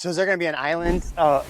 So is there going to be an island? Yeah,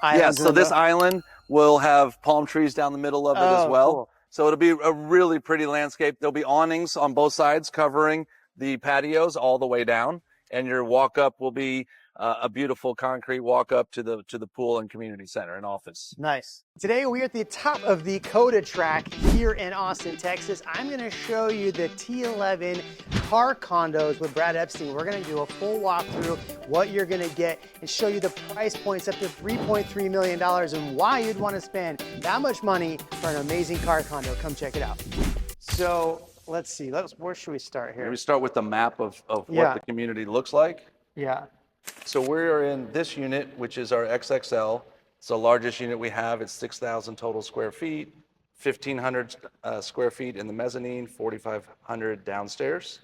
Islands in so the this middle? island will have palm trees down the middle of it as Oh, well. cool. So it'll be a really pretty landscape. There'll be awnings on both sides covering the patios all the way down, and your walk up will be a beautiful concrete walk up to the pool and community center and office. Nice. Today we're at the top of the COTA track here in Austin, Texas. I'm going to show you the T11 car condos with Brad Epstein. We're going to do a full walkthrough, what you're going to get, and show you the price points up to $3.3 million and why you'd want to spend that much money for an amazing car condo. Come check it out. So let's see. Where should we start here? Maybe start with the map of what Yeah. the community looks like. Yeah. So we're in this unit, which is our XXL. It's the largest unit we have. It's 6,000 total square feet, 1,500 square feet in the mezzanine, 4,500 downstairs.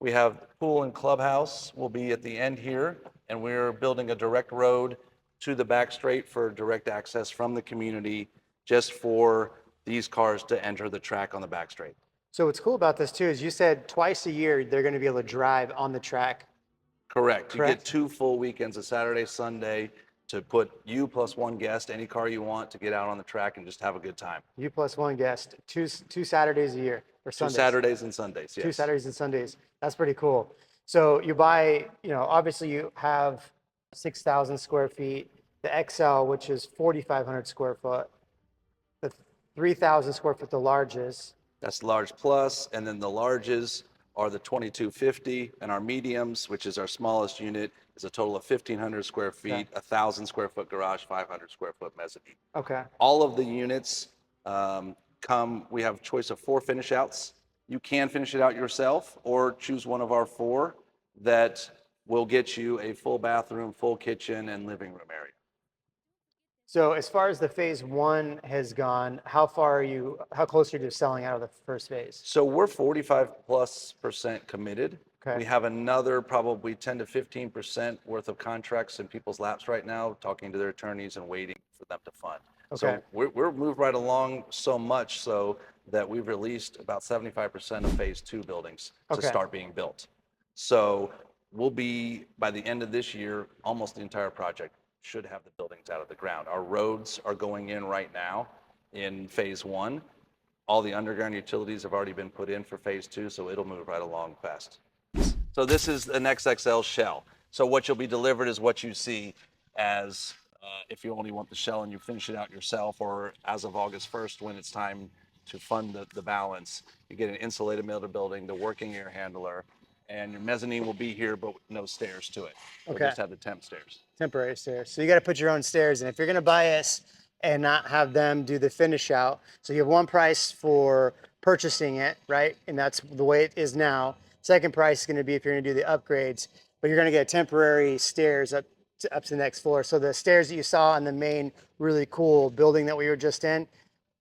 We have pool and clubhouse will be at the end here, and we're building a direct road to the back straight for direct access from the community, just for these cars to enter the track on the back straight. So what's cool about this too is you said twice a year they're going to be able to drive on the track. Correct. You Correct. get 2 full weekends, a Saturday, Sunday, to put you plus 1 guest, any car you want, to get out on the track and just have a good time. You plus one guest, two Saturdays a year or 2 Sundays. Saturdays and Sundays, yes. 2 Saturdays and Sundays. That's pretty cool. So you buy, obviously you have 6,000 square feet, the XL, which is 4,500 square foot, the 3,000 square foot, the largest. That's large plus, and then the larges are the 2250, and our mediums, which is our smallest unit, is a total of 1,500 square feet, Okay. 1,000 square foot garage, 500 square foot mezzanine. Okay. All of the units we have a choice of 4 finish outs. You can finish it out yourself or choose one of our 4 that will get you a full bathroom, full kitchen, and living room area. So as far as the phase 1 has gone, how close are you to selling out of the first phase? So we're 45+% committed. Okay. We have another probably 10 to 15% worth of contracts in people's laps right now, talking to their attorneys and waiting for them to fund. Okay. So we're moved right along so much so that we've released about 75% of phase 2 buildings to Okay. start being built. So we'll be, by the end of this year, almost the entire project should have the buildings out of the ground. Our roads are going in right now in phase 1. All the underground utilities have already been put in for phase 2, so it'll move right along fast. So this is an XXL shell. So what you'll be delivered is what you see as if you only want the shell and you finish it out yourself, or as of August 1st, when it's time to fund the balance, you get an insulated metal building, the working air handler, and your mezzanine will be here, but no stairs to it. We'll Okay. just have the temp stairs. Temporary stairs. So you got to put your own stairs in. If you're going to buy us and not have them do the finish out, so you have one price for purchasing it, right? And that's the way it is now. Second price is going to be if you're going to do the upgrades, but you're going to get temporary stairs up to the next floor. So the stairs that you saw in the main really cool building that we were just in,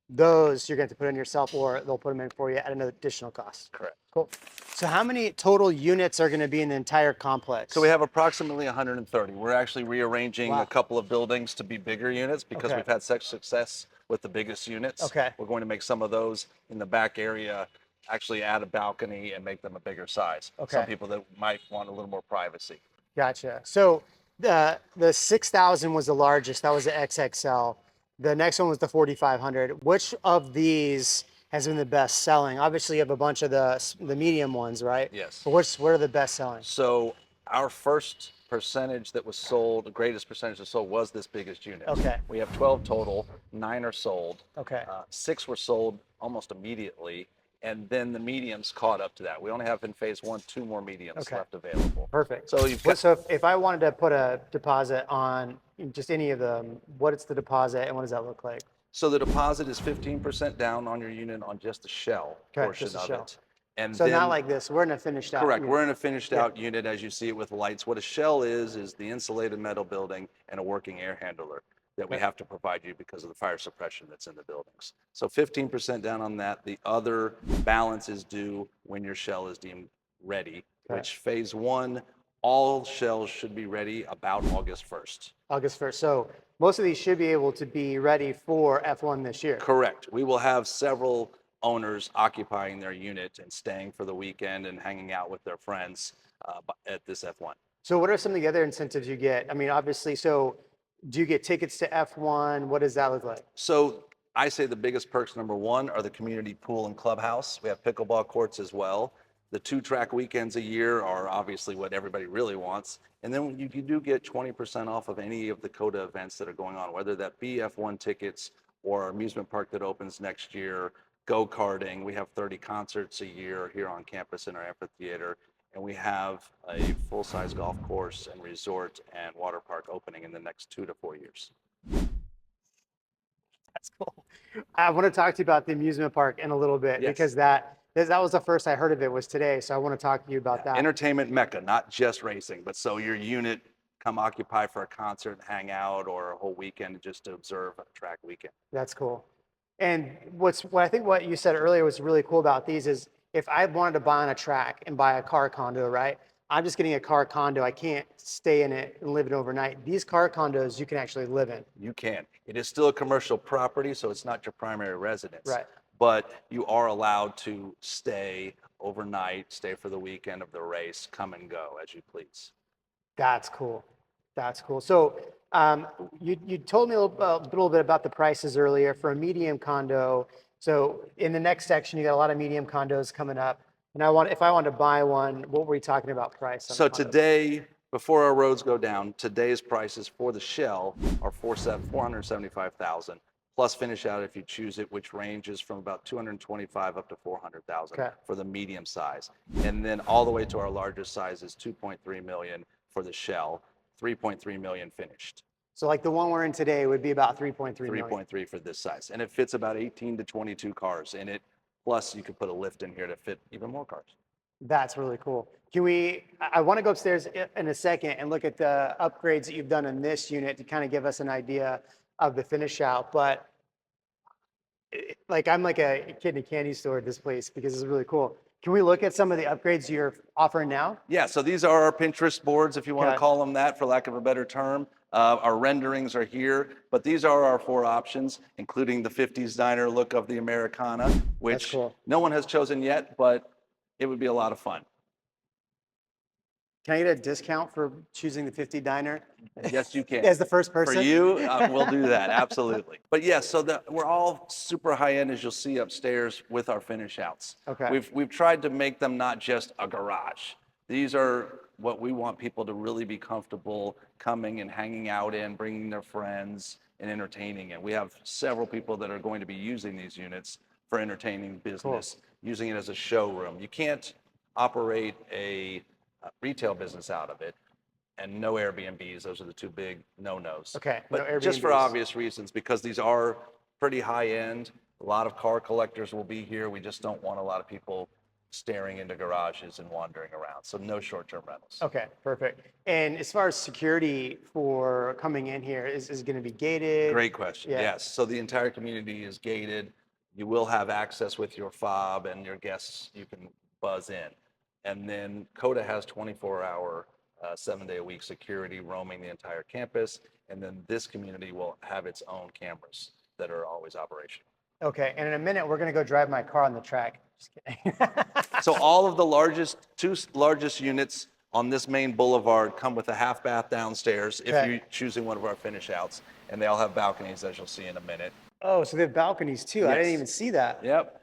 those you're going to have to put in yourself, or they'll put them in for you at an additional cost. Correct. Cool. So how many total units are going to be in the entire complex? So we have approximately 130. We're actually rearranging Wow. a couple of buildings to be bigger units because Okay. we've had such success with the biggest units. Okay. We're going to make some of those in the back area, actually add a balcony and make them a bigger size. Okay. Some people that might want a little more privacy. Gotcha. So the 6,000 was the largest. That was the XXL. The next one was the 4,500. Which of these has been the best selling? Obviously, you have a bunch of the medium ones, right? Yes. But what are the best selling? So our first percentage that was sold, the greatest percentage that sold, was this biggest unit. Okay. We have 12 total, 9 are sold. Okay. 6 were sold almost immediately, and then the mediums caught up to that. We only have in phase 1 2 more mediums Okay. left available. Perfect. So you've got, So if I wanted to put a deposit on just any of them, what is the deposit and what does that look like? so the deposit is 15% down on your unit on just the shell Okay, portion just the of shell. it. And So then, not like this. We're in a finished out. correct, unit. we're in a finished out unit as you see it with lights. What a shell is the insulated metal building and a working air handler that we Okay. have to provide you because of the fire suppression that's in the buildings. So 15% down on that. The other balance is due when your shell is deemed ready, Okay. which phase 1, all shells should be ready about August 1st. August 1st. So most of these should be able to be ready for F1 this year. Correct. We will have several owners occupying their unit and staying for the weekend and hanging out with their friends at this F1. So what are some of the other incentives you get? I mean, obviously, so do you get tickets to F1? What does that look like? So I say the biggest perks, number one, are the community pool and clubhouse. We have pickleball courts as well. The 2-track weekends a year are obviously what everybody really wants. And then you do get 20% off of any of the COTA events that are going on, whether that be F1 tickets or amusement park that opens next year, go-karting. We have 30 concerts a year here on campus in our amphitheater. And we have a full-size golf course and resort and water park opening in the next 2 to 4 years. That's cool. I want to talk to you about the amusement park in a little bit Yes. because that was the first I heard of it was today. So I want to talk to you about that. Entertainment mecca, not just racing, but so your unit come occupy for a concert and hang out, or a whole weekend just to observe a track weekend. That's cool. And what I think what you said earlier was really cool about these is if I wanted to buy on a track and buy a car condo, right? I'm just getting a car condo. I can't stay in it and live it overnight. These car condos you can actually live in. You can. It is still a commercial property, so it's not your primary residence. Right. But you are allowed to stay overnight, stay for the weekend of the race, come and go as you please. That's cool. That's cool. So you told me a little bit about the prices earlier for a medium condo. So in the next section, you got a lot of medium condos coming up. And if I wanted to buy one, what were we talking about price? So today, before our roads go down, today's prices for the shell are $475,000 plus finish out if you choose it, which ranges from about $225,000 up to $400,000 for the medium size, and then all the way to our largest size is $2.3 million for the shell, $3.3 million finished. So like the one we're in today would be about 3.3 million. 3.3 for this size, and it fits about 18 to 22 cars in it. Plus, you could put a lift in here to fit even more cars. That's really cool. I want to go upstairs in a second and look at the upgrades that you've done in this unit to kind of give us an idea of the finish out. But like I'm like a kid in a candy store at this place because it's really cool. Can we look at some of the upgrades you're offering now? Yeah, so these are our Pinterest boards, if you want to Okay. call them that, for lack of a better term. Our renderings are here, but these are our 4 options, including the 50s diner look of the Americana, which cool. no one has chosen yet, but it would be a lot of fun. Can I get a discount for choosing the 50 diner? Yes, you can. As the first person? For you, we'll do that, absolutely. But yes, so we're all super high-end, as you'll see upstairs, with our finish outs. Okay. We've tried to make them not just a garage. These are what we want people to really be comfortable coming and hanging out in, bringing their friends and entertaining in. We have several people that are going to be using these units for entertaining business, using it as a showroom. You can't operate a retail business out of it, and no Airbnbs. Those are the 2 big no-nos. Okay, But no just for Airbnbs. obvious reasons, because these are pretty high-end. A lot of car collectors will be here. We just don't want a lot of people staring into garages and wandering around. So no short-term rentals. Okay, perfect. And as far as security for coming in here, is it going to be gated? Great question. Yeah. Yes. So the entire community is gated. You will have access with your fob, and your guests, you can buzz in. And then COTA has 24-hour, 7-day-a-week security roaming the entire campus. And then this community will have its own cameras that are always operational. Okay, and in a minute, we're going to go drive my car on the track. Just kidding. So all of the 2 largest units on this main boulevard come with a half bath downstairs if Okay. you're choosing one of our finish outs. And they all have balconies, as you'll see in a minute. Oh, so they have balconies too. I didn't Yes. even see that. Yep.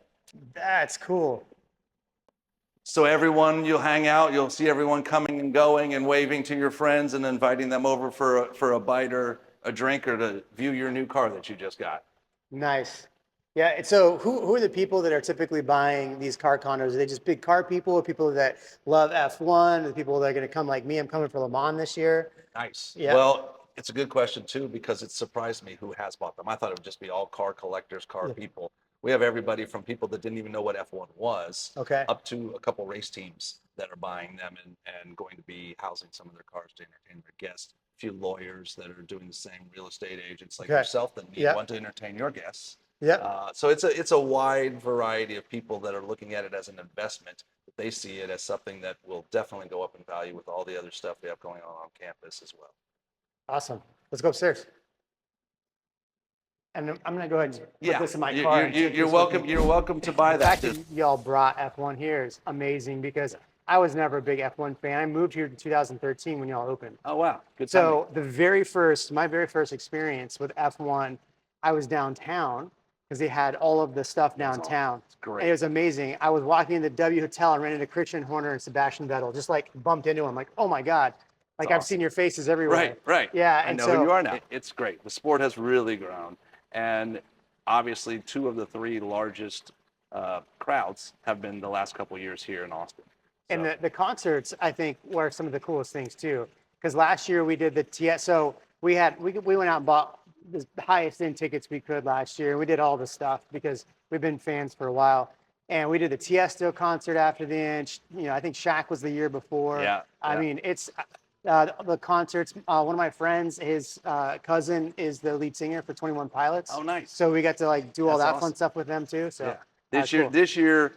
That's cool. So everyone, you'll hang out, you'll see everyone coming and going and waving to your friends and inviting them over for a bite or a drink or to view your new car that you just got. Nice. Yeah, and so who are the people that are typically buying these car condos? Are they just big car people or people that love F1? Are the people that are going to come like me? I'm coming for Le Mans this year. Nice. Yeah. Well, it's a good question too, because it surprised me who has bought them. I thought it would just be all car collectors, car people. We have everybody from people that didn't even know what F1 was, Okay. up to a couple race teams that are buying them and going to be housing some of their cars to entertain their guests. A few lawyers that are doing the same, real estate agents like Okay. yourself that need Yeah. one to entertain your guests. Yeah. So it's a wide variety of people that are looking at it as an investment. But they see it as something that will definitely go up in value with all the other stuff we have going on campus as well. Awesome. Let's go upstairs. And I'm going to go ahead and put this in my car. You're welcome. You're welcome to buy The that. fact that y'all brought F1 here is amazing because I was never a big F1 fan. I moved here in 2013 when y'all opened. Oh, wow. Good timing. So my very first experience with F1, I was downtown because they had all of the stuff downtown. It's great. And it was amazing. I was walking in the W Hotel and ran into Christian Horner and Sebastian Vettel, just like bumped into him, like, oh my God. Like I've seen your faces everywhere. Right, right. Yeah. I And know so who you are now. It's great. The sport has really grown. And obviously, 2 of the 3 largest crowds have been the last couple of years here in Austin. So, and the concerts, I think, were some of the coolest things too. Because last year we did the TS, so we went out and bought the highest end tickets we could last year. We did all the stuff because we've been fans for a while. And we did the Tiesto concert after the end. You know, I think Shaq was the year before. Yeah, I yeah. mean, it's the concerts. One of my friends, his cousin is the lead singer for 21 Pilots. Oh, nice. So we got to like do all That's that awesome. fun stuff with them too. So yeah. cool. This year,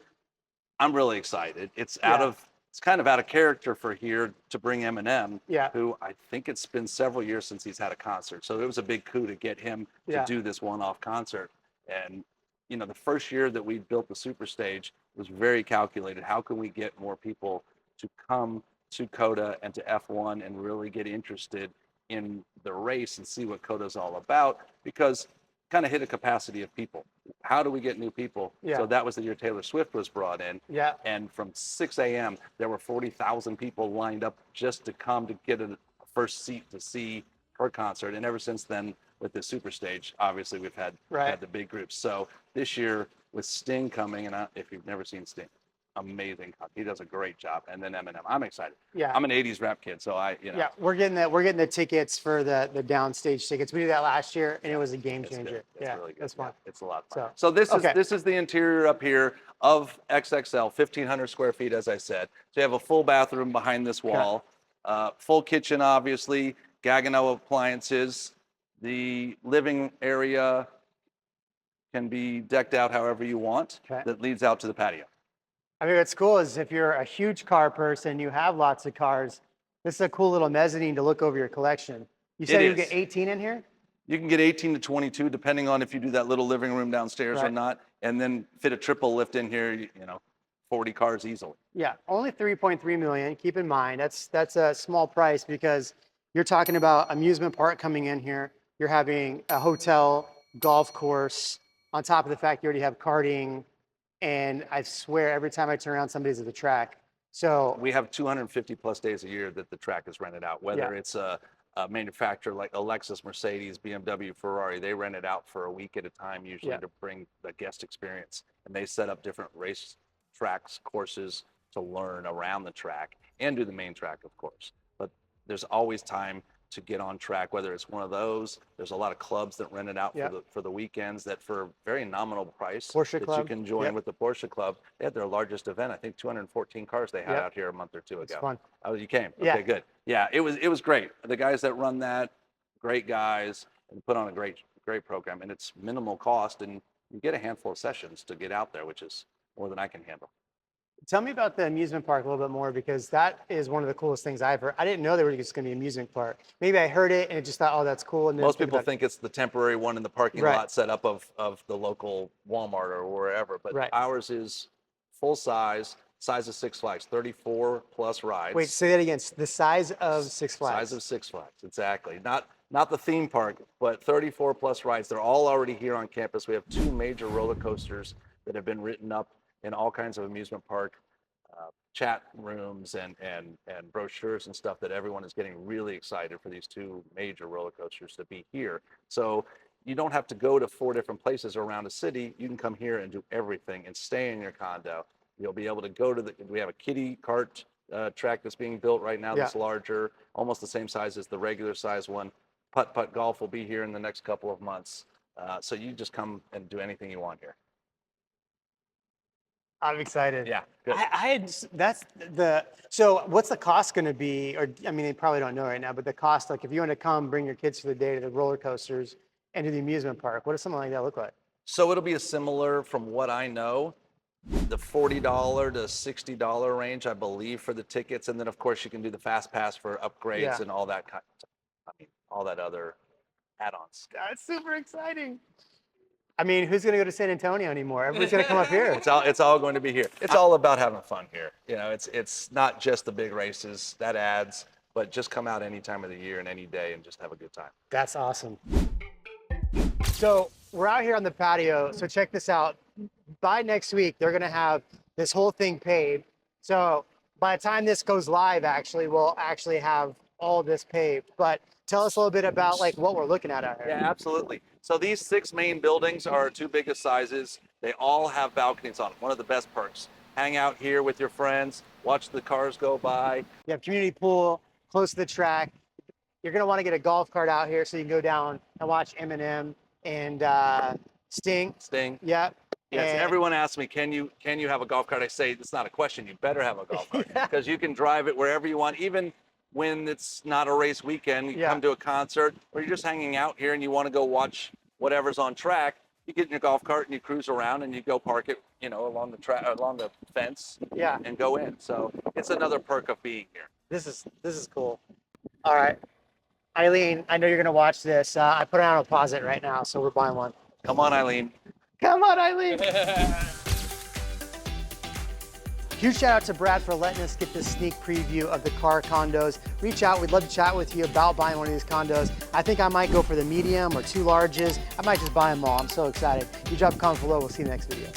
I'm really excited. It's it's kind of out of character for here to bring Eminem, Yeah. who I think it's been several years since he's had a concert. So it was a big coup to get him to do this one-off concert. And you know, the first year that we built the super stage was very calculated. How can we get more people to come to COTA and to F1 and really get interested in the race and see what COTA's all about? Because kind of hit a capacity of people. How do we get new people? Yeah. So that was the year Taylor Swift was brought in. Yeah. And from 6 a.m., there were 40,000 people lined up just to come to get a first seat to see her concert. And ever since then, with the super stage, obviously we've had the big groups. So this year with Sting coming, and if you've never seen Sting, amazing. He does a great job. And then Eminem. I'm excited. Yeah. I'm an 80s rap kid, so Yeah, we're getting the tickets for the downstage tickets. We did that last year, and it was a game changer. It's really good. That's fun. Yeah, it's a lot of fun. So this is the interior up here of XXL, 1,500 square feet, as I said. So you have a full bathroom behind this wall, full kitchen, obviously, Gagano appliances. The living area can be decked out however you want. That leads out to the patio. I mean, what's cool is if you're a huge car person, you have lots of cars. This is a cool little mezzanine to look over your collection. You said you get 18 in here? You can get 18 to 22, depending on if you do that little living room downstairs or not, and then fit a triple lift in here, you know, 40 cars easily. Yeah, only 3.3 million. Keep in mind, that's a small price because you're talking about amusement park coming in here. You're having a hotel, golf course, on top of the fact you already have karting, and I swear every time I turn around, somebody's at the track. So we have 250 plus days a year that the track is rented out, whether it's a manufacturer like a Lexus, Mercedes, BMW, Ferrari. They rent it out for a week at a time, usually to bring the guest experience. And they set up different race tracks, courses to learn around the track and do the main track, of course. But there's always time to get on track, whether it's one of those. There's a lot of clubs that rent it out for the weekends that for very nominal price Porsche that Club. you can join with the Porsche Club. They had their largest event, I think 214 cars they had out here a month or two ago. It's fun. Oh, you came? Okay, good. Yeah, it was great. The guys that run that, great guys, and put on a great program. And it's minimal cost, and you get a handful of sessions to get out there, which is more than I can handle. Tell me about the amusement park a little bit more, because that is one of the coolest things I've heard. I didn't know there was just going to be an amusement park. Maybe I heard it and just thought, oh, that's cool. And most people think it's the temporary one in the parking lot set up of the local Walmart or wherever, but ours is full size of Six Flags, 34 plus rides. Wait, say that again. The size of Six Flags. Size of Six Flags, exactly. Not the theme park, but 34 plus rides. They're all already here on campus. We have 2 major roller coasters that have been written up in all kinds of amusement park chat rooms and brochures and stuff, that everyone is getting really excited for these 2 major roller coasters to be here. So you don't have to go to 4 different places around a city. You can come here and do everything and stay in your condo. You'll be able to go to we have a kiddie kart track that's being built right now that's larger, almost the same size as the regular size one. Putt golf will be here in the next couple of months. So you just come and do anything you want here. I'm excited. Yeah, good. So what's the cost going to be? Or, I mean, they probably don't know right now, but the cost, like if you want to come bring your kids for the day to the roller coasters and to the amusement park, what does something like that look like? So it'll be a similar, from what I know, the $40 to $60 range, I believe, for the tickets. And then of course you can do the fast pass for upgrades and all that all that other add-ons. That's super exciting. I mean, who's gonna go to San Antonio anymore? Everybody's gonna come up here. It's all going to be here. It's all about having fun here. You know, it's not just the big races that adds, but just come out any time of the year and any day and just have a good time. That's awesome. So we're out here on the patio. So check this out. By next week, they're gonna have this whole thing paved. So by the time this goes live, actually, we'll actually have all this paved. But tell us a little bit about like what we're looking at out here. Yeah, absolutely. So these 6 main buildings are our 2 biggest sizes. They all have balconies on them. One of the best perks. Hang out here with your friends, watch the cars go by. You have community pool close to the track. You're gonna want to get a golf cart out here so you can go down and watch Eminem and Sting. Sting. Yep. Yes, And- everyone asks me, can you have a golf cart? I say, it's not a question. You better have a golf cart Yeah. because you can drive it wherever you want, even when it's not a race weekend. You Yeah. come to a concert or you're just hanging out here and you want to go watch whatever's on track. You get in your golf cart and you cruise around and you go park it, you know, along the fence. Yeah. And go in. So it's another perk of being here. This is cool. All right, Eileen, I know you're gonna watch this. I put it on a deposit right now, so we're buying one. Come on, Eileen. Come on, Eileen. Huge shout out to Brad for letting us get this sneak preview of the car condos. Reach out, we'd love to chat with you about buying one of these condos. I think I might go for the medium or 2 larges. I might just buy them all, I'm so excited. You drop a comment below, we'll see you in the next video.